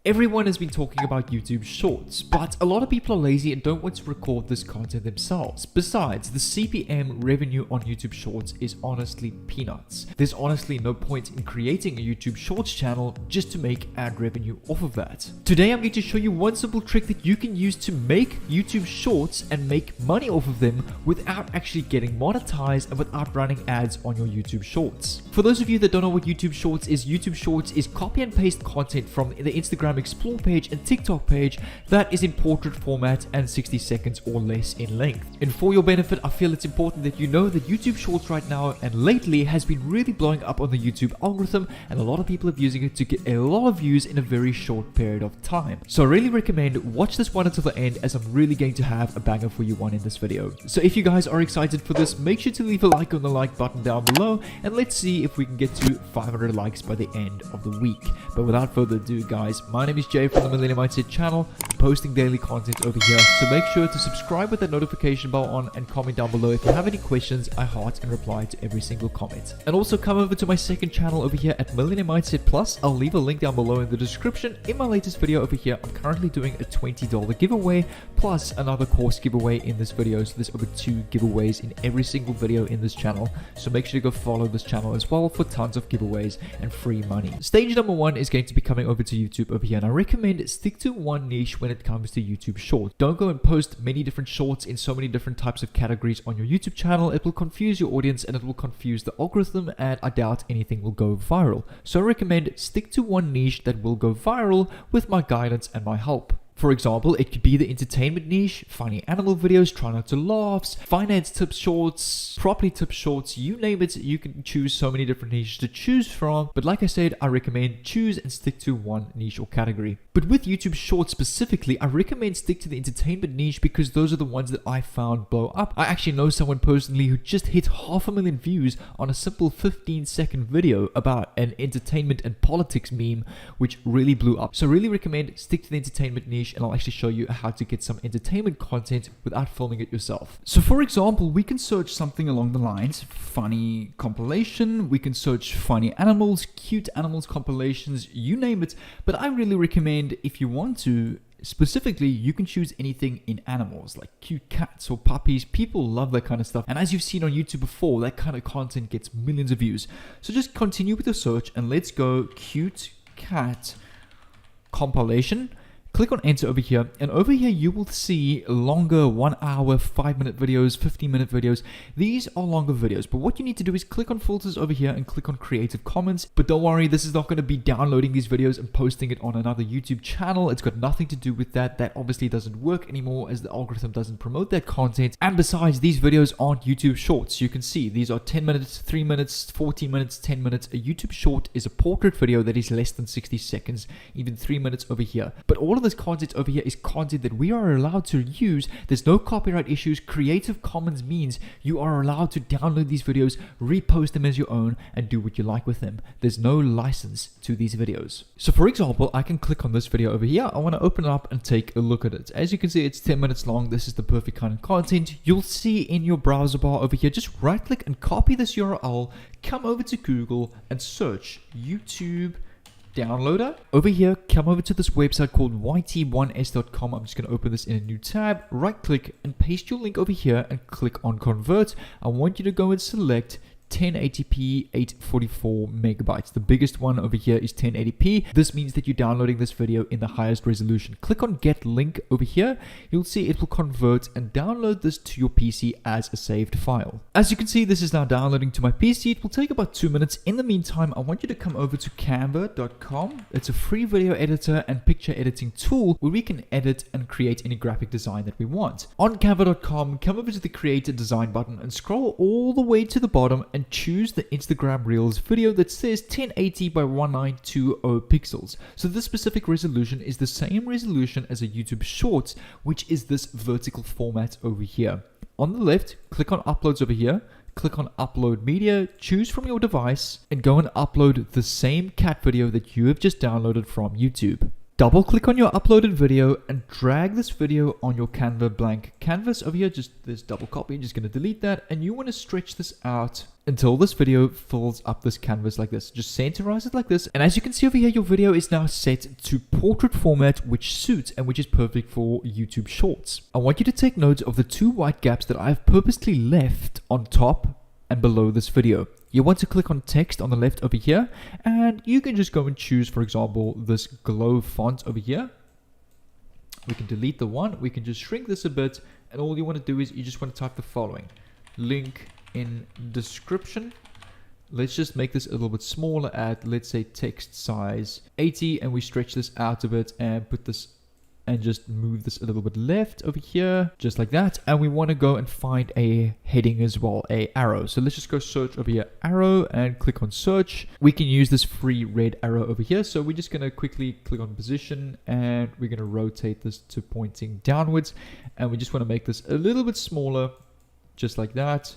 Everyone has been talking about YouTube Shorts, but a lot of people are lazy and don't want to record this content themselves. Besides, the CPM revenue on YouTube Shorts is honestly peanuts. There's honestly no point in creating a YouTube Shorts channel just to make ad revenue off of that. Today I'm going to show you one simple trick that you can use to make YouTube Shorts and make money off of them without actually getting monetized and without running ads on your YouTube Shorts. For those of you that don't know what YouTube Shorts is copy and paste content from the Instagram Explore page and TikTok page that is in portrait format and 60 seconds or less in length. And for your benefit, I feel it's important that you know that YouTube Shorts right now and lately has been really blowing up on the YouTube algorithm, and a lot of people are using it to get a lot of views in a very short period of time. So I really recommend watch this one until the end, as I'm really going to have a banger for you one in this video. So if you guys are excited for this, make sure to leave a like on the like button down below, and let's see if we can get to 500 likes by the end of the week. But without further ado, guys, my name is Jay from the Millennium Mindset channel, posting daily content over here. So make sure to subscribe with that notification bell on and comment down below if you have any questions. I heart and reply to every single comment. And also come over to my second channel over here at Millennium Mindset Plus. I'll leave a link down below in the description. In my latest video over here, I'm currently doing a $20 giveaway plus another course giveaway in this video. So there's over 2 giveaways in every single video in this channel. So make sure to go follow this channel as well for tons of giveaways and free money. Stage number 1 is going to be coming over to YouTube over here, and I recommend stick to one niche when it comes to YouTube Shorts. Don't go and post many different shorts in so many different types of categories on your YouTube channel. It will confuse your audience and it will confuse the algorithm, and I doubt anything will go viral. So I recommend stick to one niche that will go viral with my guidance and my help. For example, it could be the entertainment niche, funny animal videos, try not to laughs, finance tips shorts, property tips shorts, you name it. You can choose so many different niches to choose from. But like I said, I recommend choose and stick to one niche or category. But with YouTube Shorts specifically, I recommend stick to the entertainment niche because those are the ones that I found blow up. I actually know someone personally who just hit 500,000 views on a simple 15-second video about an entertainment and politics meme, which really blew up. So I really recommend stick to the entertainment niche, and I'll actually show you how to get some entertainment content without filming it yourself. So for example, we can search something along the lines funny compilation, we can search funny animals, cute animals compilations, you name it. But I really recommend, if you want to, specifically, you can choose anything in animals like cute cats or puppies. People love that kind of stuff, and as you've seen on YouTube before, that kind of content gets millions of views. So just continue with the search and let's go cute cat compilation. Click on enter over here, and over here you will see longer 1 hour, 5-minute videos, 15-minute videos. These are longer videos, but what you need to do is click on filters over here and click on Creative Commons. But don't worry, this is not going to be downloading these videos and posting it on another YouTube channel. It's got nothing to do with that. That obviously doesn't work anymore, as the algorithm doesn't promote that content. And besides, these videos aren't YouTube Shorts. You can see these are 10 minutes, 3 minutes, 40 minutes, 10 minutes. A YouTube Short is a portrait video that is less than 60 seconds, even 3 minutes over here. But all of this content over here is content that we are allowed to use. There's no copyright issues. Creative Commons means you are allowed to download these videos, repost them as your own, and do what you like with them. There's no license to these videos. So for example, I can click on this video over here. I want to open it up and take a look at it. As you can see, it's 10 minutes long. This is the perfect kind of content. You'll see in your browser bar over here, just right click and copy this URL, come over to Google and search YouTube downloader. Over here, come over to this website called yt1s.com. I'm just going to open this in a new tab, right click and paste your link over here and click on convert. I want you to go and select 1080p 844 megabytes. The biggest one over here is 1080p. This means that you're downloading this video in the highest resolution. Click on get link over here. You'll see it will convert and download this to your PC as a saved file. As you can see, this is now downloading to my PC. It will take about 2 minutes. In the meantime, I want you to come over to canva.com. It's a free video editor and picture editing tool where we can edit and create any graphic design that we want. On canva.com, come over to the create a design button and scroll all the way to the bottom and choose the Instagram Reels video that says 1080 by 1920 pixels. So this specific resolution is the same resolution as a YouTube Shorts, which is this vertical format over here. On the left, click on uploads over here, click on upload media, choose from your device, and go and upload the same cat video that you have just downloaded from YouTube. Double click on your uploaded video and drag this video on your Canva blank canvas over here. Just this double copy, just going to delete that. And you want to stretch this out until this video fills up this canvas like this. Just centerize it like this. And as you can see over here, your video is now set to portrait format, which suits and which is perfect for YouTube Shorts. I want you to take note of the 2 white gaps that I've purposely left on top and below this video. You want to click on text on the left over here, and you can just go and choose, for example, this glow font over here. We can delete the one, we can just shrink this a bit, and all you want to do is you just want to type the following: link in description. Let's just make this a little bit smaller at, let's say, text size 80, and we stretch this out a bit and put this and just move this a little bit left over here, just like that. And we want to go and find a heading as well, a arrow. So let's just go search over here, arrow, and click on search. We can use this free red arrow over here. So we're just going to quickly click on position, and we're going to rotate this to pointing downwards. And we just want to make this a little bit smaller, just like that,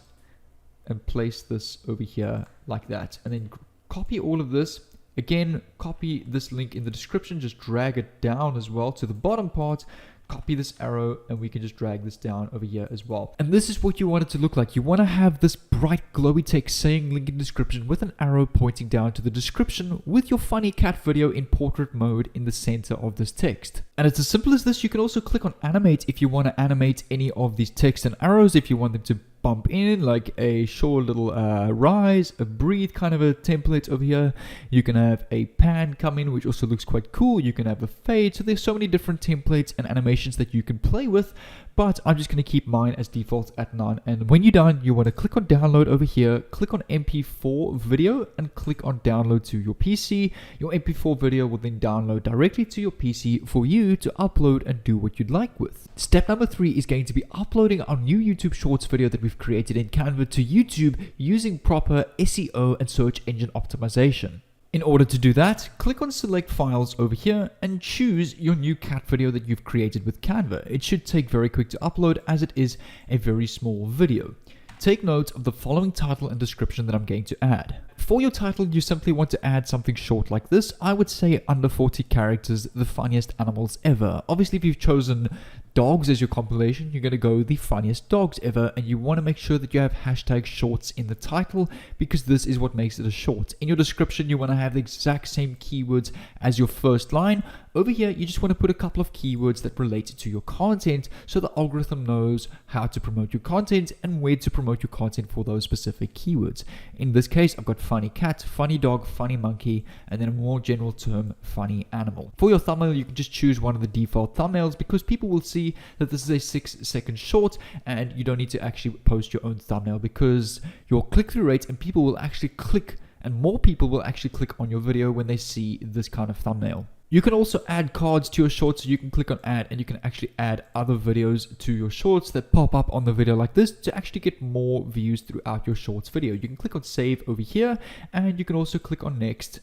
and place this over here like that. And then copy all of this. Again, copy this link in the description, just drag it down as well to the bottom part, copy this arrow, and we can just drag this down over here as well. And this is what you want it to look like. You want to have this bright glowy text saying link in description with an arrow pointing down to the description with your funny cat video in portrait mode in the center of this text. And it's as simple as this. You can also click on animate if you want to animate any of these text and arrows, if you want them to bump in like a short little rise, a breathe kind of a template over here. You can have a pan come in, which also looks quite cool. You can have a fade. So there's so many different templates and animations that you can play with, but I'm just going to keep mine as default at none. And when you're done, you want to click on download over here, click on MP4 video, and click on download to your PC. Your MP4 video will then download directly to your PC for you to upload and do what you'd like with. Step number 3 is going to be uploading our new YouTube Shorts video that we've created in Canva to YouTube using proper SEO and search engine optimization. In order to do that, click on select files over here and choose your new cat video that you've created with Canva. It should take very quick to upload as it is a very small video. Take note of the following title and description that I'm going to add. For your title, you simply want to add something short like this. I would say under 40 characters, the funniest animals ever. Obviously, if you've chosen dogs as your compilation, you're going to go the funniest dogs ever, and you want to make sure that you have hashtag shorts in the title because this is what makes it a short. In your description, you want to have the exact same keywords as your first line. Over here, you just want to put a couple of keywords that relate to your content so the algorithm knows how to promote your content and where to promote your content for those specific keywords. In this case, I've got funny cat, funny dog, funny monkey, and then a more general term, funny animal. For your thumbnail, you can just choose one of the default thumbnails because people will see that this is a 6-second short and you don't need to actually post your own thumbnail because your click-through rate and people will actually click, and more people will actually click on your video when they see this kind of thumbnail. You can also add cards to your shorts, so you can click on add and you can actually add other videos to your shorts that pop up on the video like this to actually get more views throughout your shorts video. You can click on save over here and you can also click on next.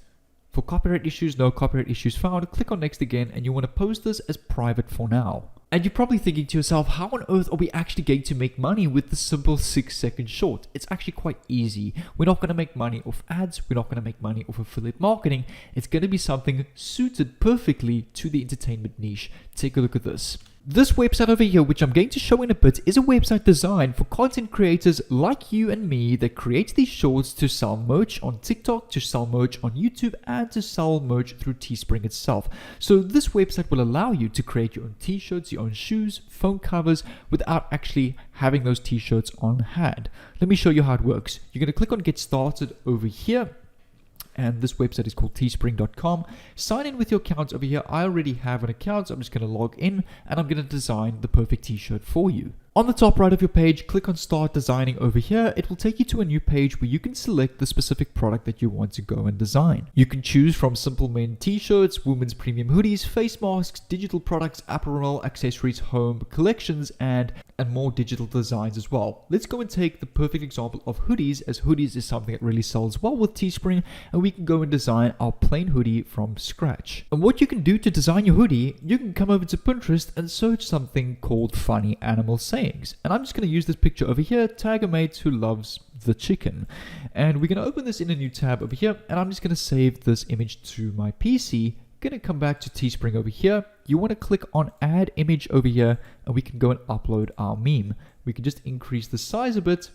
For copyright issues, no copyright issues found, click on next again, and you want to post this as private for now. And you're probably thinking to yourself, how on earth are we actually going to make money with the simple 6-second short? It's actually quite easy. We're not going to make money off ads. We're not going to make money off affiliate marketing. It's going to be something suited perfectly to the entertainment niche. Take a look at this. This website over here, which I'm going to show in a bit, is a website designed for content creators like you and me that create these shorts to sell merch on TikTok, to sell merch on YouTube, and to sell merch through Teespring itself. So this website will allow you to create your own t-shirts, your own shoes, phone covers, without actually having those t-shirts on hand. Let me show you how it works. You're going to click on Get Started over here. And this website is called teespring.com. Sign in with your account over here. I already have an account, so I'm just going to log in and I'm going to design the perfect t-shirt for you. On the top right of your page, click on Start Designing over here. It will take you to a new page where you can select the specific product that you want to go and design. You can choose from simple men t-shirts, women's premium hoodies, face masks, digital products, apparel, accessories, home, collections, and more digital designs as well. Let's go and take the perfect example of hoodies, as hoodies is something that really sells well with Teespring, and we can go and design our plain hoodie from scratch. And what you can do to design your hoodie, you can come over to Pinterest and search something called funny animal sayings. And I'm just going to use this picture over here, tag a mate who loves the chicken. And we're going to open this in a new tab over here, and I'm just going to save this image to my PC Gonna come back to Teespring over here. You want to click on add image over here, and we can go and upload our meme. We can just increase the size a bit,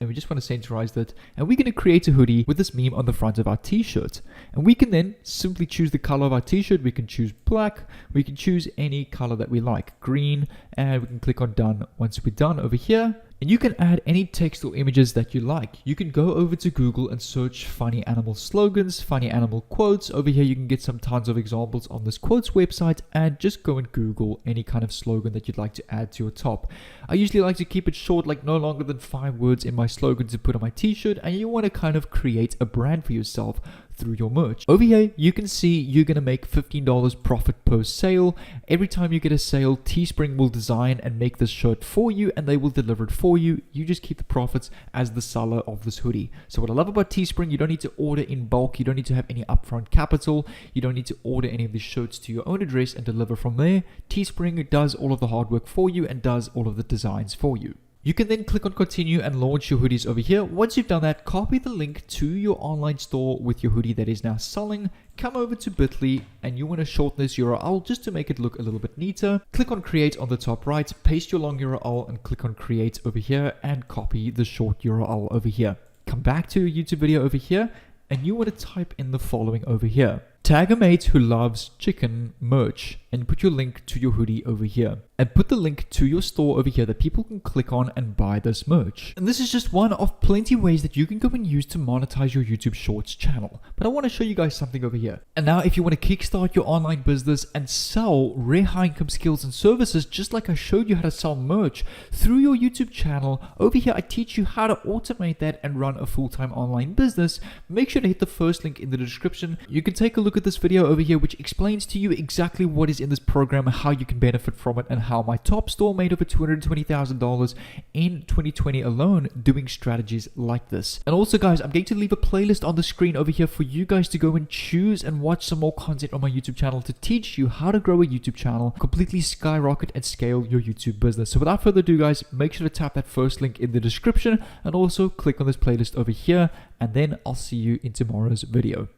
and we just want to centralize that, and we're going to create a hoodie with this meme on the front of our t-shirt. And we can then simply choose the color of our t-shirt. We can choose black, we can choose any color that we like, green, and we can click on done once we're done over here. And you can add any text or images that you like. You can go over to Google and search funny animal slogans, funny animal quotes. Over here you can get some tons of examples on this quotes website, and just go and Google any kind of slogan that you'd like to add to your top. I usually like to keep it short, like no longer than 5 words in my slogan to put on my t-shirt, and you want to kind of create a brand for yourself through your merch. Over here you can see you're gonna make $15 profit per sale. Every time you get a sale, Teespring will design and make this shirt for you, and they will deliver it for you. You just keep the profits as the seller of this hoodie. So what I love about Teespring, you don't need to order in bulk, you don't need to have any upfront capital, you don't need to order any of these shirts to your own address and deliver from there. Teespring does all of the hard work for you and does all of the designs for you. You can then click on continue and launch your hoodies over here. Once you've done that, copy the link to your online store with your hoodie that is now selling. Come over to Bitly, and you want to shorten this URL just to make it look a little bit neater. Click on create on the top right, paste your long URL and click on create over here and copy the short URL over here. Come back to your YouTube video over here, and you want to type in the following over here. Tag a mate who loves chicken merch, and put your link to your hoodie over here. And put the link to your store over here that people can click on and buy this merch. And this is just one of plenty ways that you can go and use to monetize your YouTube Shorts channel. But I want to show you guys something over here. And now if you want to kickstart your online business and sell rare high income skills and services, just like I showed you how to sell merch through your YouTube channel, over here I teach you how to automate that and run a full-time online business. Make sure to hit the first link in the description. You can take a look at this video over here, which explains to you exactly what is in this program, how you can benefit from it, and how my top store made over $220,000 in 2020 alone doing strategies like this. And also guys, I'm going to leave a playlist on the screen over here for you guys to go and choose and watch some more content on my YouTube channel to teach you how to grow a YouTube channel, completely skyrocket and scale your YouTube business. So without further ado guys, make sure to tap that first link in the description and also click on this playlist over here, and then I'll see you in tomorrow's video.